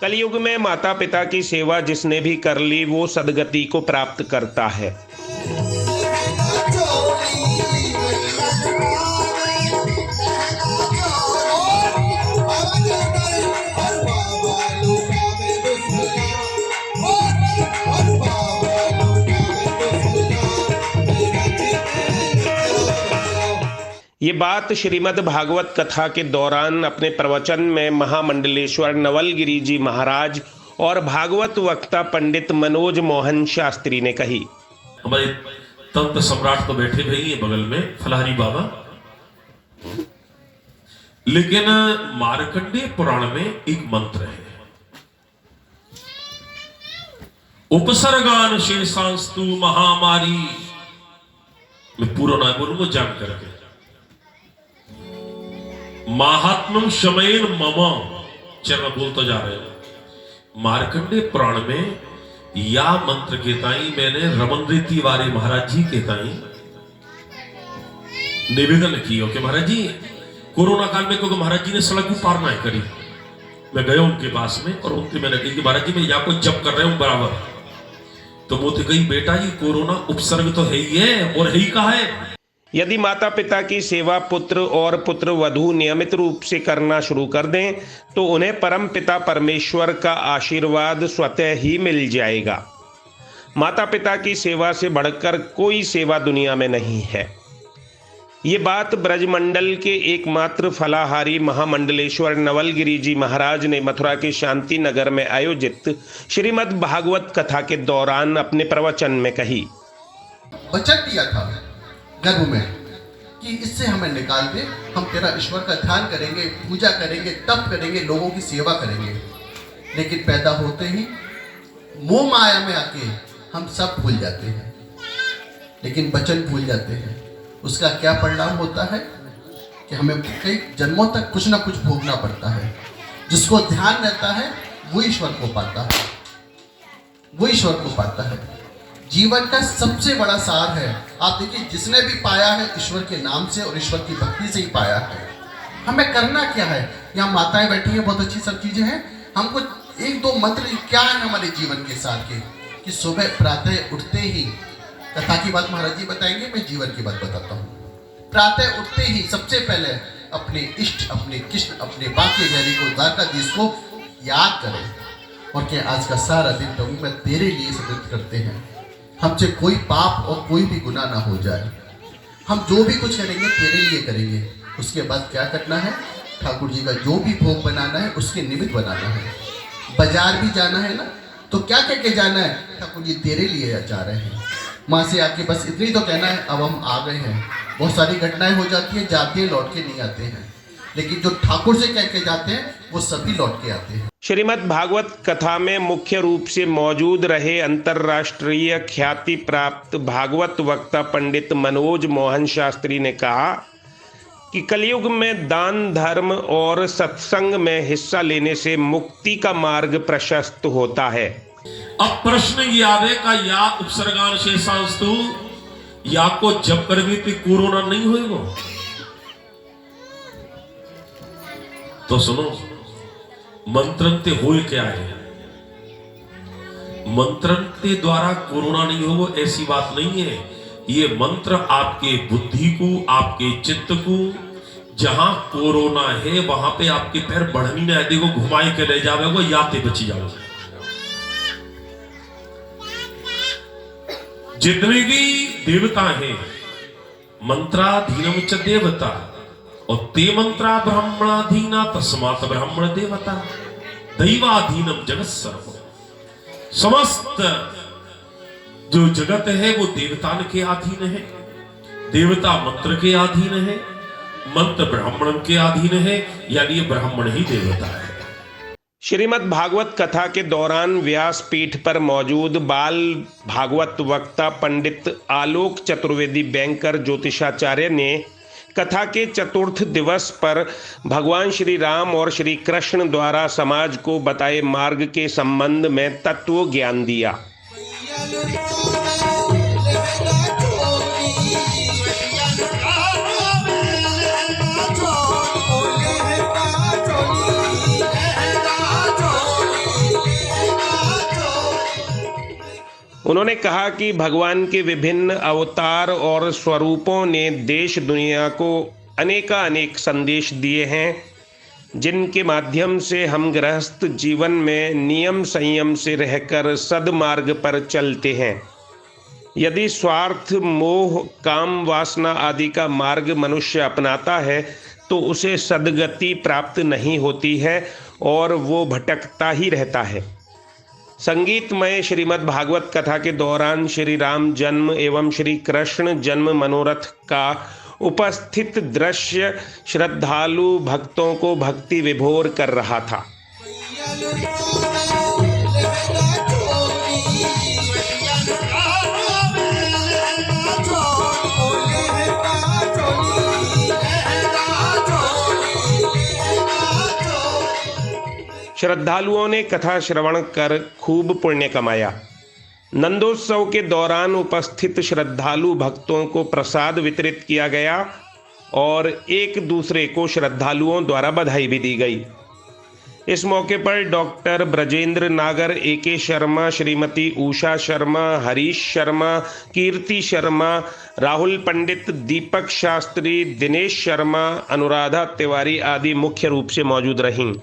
कलयुग में माता पिता की सेवा जिसने भी कर ली वो सदगति को प्राप्त करता है। ये बात श्रीमद् भागवत कथा के दौरान अपने प्रवचन में महामंडलेश्वर नवलगिरी जी महाराज और भागवत वक्ता पंडित मनोज मोहन शास्त्री ने कही। हमारे तंत्र सम्राट तो बैठे भाई है बगल में फलहारी बाबा, लेकिन मार्कंडेय पुराण में एक मंत्र है, उपसर्गान शेषांस्तु महामारी। मैं पूरा ना बोलूंगा जान करके, महात्मम शमयन मम, चरण बोलता जा रहे हैं। मार्कंडेय पुराण में या मंत्र के ताई मैंने रमन रीति वाले महाराज जी के ताई निवेदन किया कि महाराज जी कोरोना काल में, क्योंकि महाराज जी ने सड़क भी पार नहीं करी, मैं गया उनके पास में और उनके मैंने कही कि महाराज जी मैं या को जप कर रहे हूं बराबर, तो वो कही बेटा जी कोरोना उपसर्ग तो है ही है, और है ही कहा है। यदि माता पिता की सेवा पुत्र और पुत्र वधू नियमित रूप से करना शुरू कर दें तो उन्हें परम पिता परमेश्वर का आशीर्वाद स्वतः ही मिल जाएगा। माता पिता की सेवा से बढ़कर कोई सेवा दुनिया में नहीं है। ये बात ब्रजमंडल के एकमात्र फलाहारी महामंडलेश्वर नवलगिरी जी महाराज ने मथुरा के शांति नगर में आयोजित श्रीमद् भागवत कथा के दौरान अपने प्रवचन में कही। वचन दिया था गर्भ में कि इससे हमें निकाल दे, हम तेरा ईश्वर का ध्यान करेंगे, पूजा करेंगे, तप करेंगे, लोगों की सेवा करेंगे। लेकिन पैदा होते ही मोह माया में आके हम सब भूल जाते हैं, लेकिन वचन भूल जाते हैं। उसका क्या परिणाम होता है कि हमें कई जन्मों तक कुछ ना कुछ भोगना पड़ता है। जिसको ध्यान रहता है वो ईश्वर को पाता है, वो ईश्वर को पाता है। जीवन का सबसे बड़ा सार है, आप देखिए जिसने भी पाया है ईश्वर के नाम से और ईश्वर की भक्ति से ही पाया है। हमें करना क्या है, यहाँ माताएं बैठी हैं, बहुत अच्छी सब चीजें हैं। हमको एक दो मंत्र क्या है हमारे जीवन के साथ के, कि सुबह प्रातः उठते ही, कथा की बात महाराज जी बताएंगे, मैं जीवन की बात बताता हूँ। प्रातः उठते ही सबसे पहले अपने इष्ट, अपने कृष्ण, अपने बाकी गहरी को, द्वारकाधीश को याद करें और कि आज का सारा दिन प्रभु मैं तेरे लिए समर्पित करते हैं, हमसे कोई पाप और कोई भी गुनाह ना हो जाए, हम जो भी कुछ करेंगे तेरे लिए करेंगे। उसके बाद क्या करना है, ठाकुर जी का जो भी भोग बनाना है उसके निमित्त बनाना है। बाजार भी जाना है ना, तो क्या कह के जाना है, ठाकुर जी तेरे लिए जा रहे हैं। माँ से आके बस इतनी तो कहना है, अब हम आ गए हैं। बहुत सारी घटनाएं हो जाती है, जाते हैं लौट के नहीं आते हैं, लेकिन जो ठाकुर से कह के जाते हैं वो सभी लौट के आते हैं। श्रीमद् भागवत कथा में मुख्य रूप से मौजूद रहे अंतर्राष्ट्रीय ख्याति प्राप्त भागवत वक्ता पंडित मनोज मोहन शास्त्री ने कहा कि कलयुग में दान, धर्म और सत्संग में हिस्सा लेने से मुक्ति का मार्ग प्रशस्त होता है। अब प्रश्न ये आवे का या उपसर्गान शेषांस्तु, या को जब कर भी कोरोना नहीं होएगा, तो सुनो मंत्रंते होए क्या है, मंत्रंते द्वारा कोरोना नहीं होगा ऐसी बात नहीं है। ये मंत्र आपके बुद्धि को, आपके चित्त को, जहां कोरोना है वहां पे आपके पैर बढ़नी ना देखो, घुमाए के ले जावेगो, याते बची जाओ। जितने भी देवता हैं मंत्राधीनम च देवता, और ते मंत्रा ब्राह्मणाधीना तस्मात् ब्राह्मण देवता, दैवाधीनम जगत सर्व। समस्त जो जगत है वो देवता के अधीन है, देवता मंत्र के अधीन है, मंत्र ब्राह्मण के अधीन है, यानी ब्राह्मण ही देवता है। श्रीमद् भागवत कथा के दौरान व्यासपीठ पर मौजूद बाल भागवत वक्ता पंडित आलोक चतुर्वेदी बैंकर ज्योतिषाचार्य ने कथा के चतुर्थ दिवस पर भगवान श्री राम और श्री कृष्ण द्वारा समाज को बताए मार्ग के संबंध में तत्व ज्ञान दिया। उन्होंने कहा कि भगवान के विभिन्न अवतार और स्वरूपों ने देश दुनिया को अनेक संदेश दिए हैं, जिनके माध्यम से हम गृहस्थ जीवन में नियम संयम से रहकर सद्मार्ग पर चलते हैं। यदि स्वार्थ, मोह, काम, वासना आदि का मार्ग मनुष्य अपनाता है तो उसे सद्गति प्राप्त नहीं होती है और वो भटकता ही रहता है। संगीतमय श्रीमद् भागवत कथा के दौरान श्री राम जन्म एवं श्री कृष्ण जन्म मनोरथ का उपस्थित दृश्य श्रद्धालु भक्तों को भक्ति विभोर कर रहा था। श्रद्धालुओं ने कथा श्रवण कर खूब पुण्य कमाया। नंदोत्सव के दौरान उपस्थित श्रद्धालु भक्तों को प्रसाद वितरित किया गया और एक दूसरे को श्रद्धालुओं द्वारा बधाई भी दी गई। इस मौके पर डॉक्टर ब्रजेंद्र नागर, AK शर्मा, श्रीमती उषा शर्मा, हरीश शर्मा, कीर्ति शर्मा, राहुल पंडित, दीपक शास्त्री, दिनेश शर्मा, अनुराधा तिवारी आदि मुख्य रूप से मौजूद रहीं।